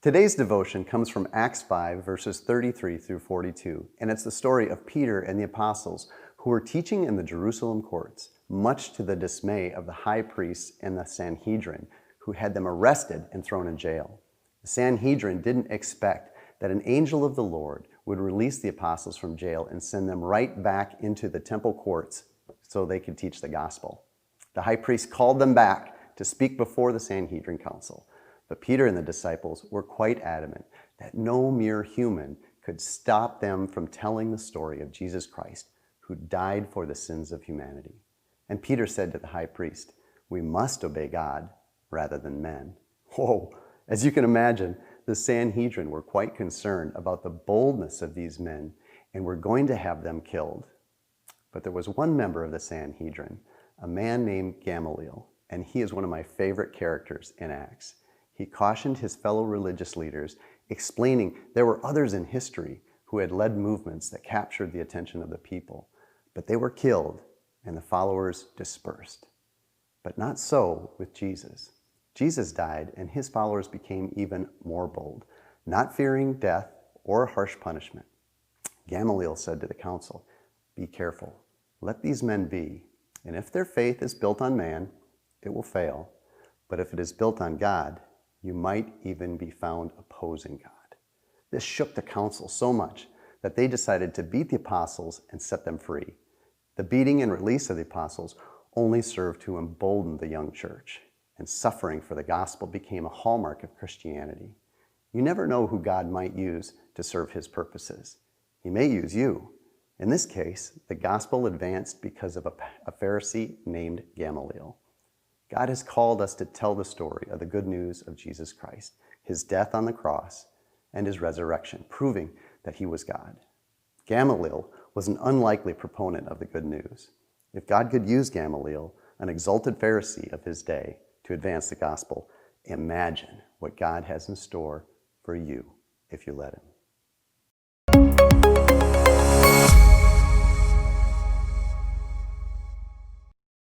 Today's devotion comes from Acts 5, verses 33 through 42, and it's the story of Peter and the apostles who were teaching in the Jerusalem courts, much to the dismay of the high priests and the Sanhedrin, who had them arrested and thrown in jail. The Sanhedrin didn't expect that an angel of the Lord would release the apostles from jail and send them right back into the temple courts so they could teach the gospel. The high priest called them back to speak before the Sanhedrin council. But Peter and the disciples were quite adamant that no mere human could stop them from telling the story of Jesus Christ, who died for the sins of humanity. And Peter said to the high priest, "We must obey God rather than men." Whoa! As you can imagine, the Sanhedrin were quite concerned about the boldness of these men and were going to have them killed. But there was one member of the Sanhedrin, a man named Gamaliel, and he is one of my favorite characters in Acts. He cautioned his fellow religious leaders, explaining there were others in history who had led movements that captured the attention of the people, but they were killed and the followers dispersed. But not so with Jesus. Jesus died and his followers became even more bold, not fearing death or harsh punishment. Gamaliel said to the council, "Be careful. Let these men be, and if their faith is built on man, it will fail. But if it is built on God, you might even be found opposing God." This shook the council so much that they decided to beat the apostles and set them free. The beating and release of the apostles only served to embolden the young church, and suffering for the gospel became a hallmark of Christianity. You never know who God might use to serve his purposes. He may use you. In this case, the gospel advanced because of a Pharisee named Gamaliel. God has called us to tell the story of the good news of Jesus Christ, his death on the cross, and his resurrection, proving that he was God. Gamaliel was an unlikely proponent of the good news. If God could use Gamaliel, an exalted Pharisee of his day, to advance the gospel, imagine what God has in store for you if you let him.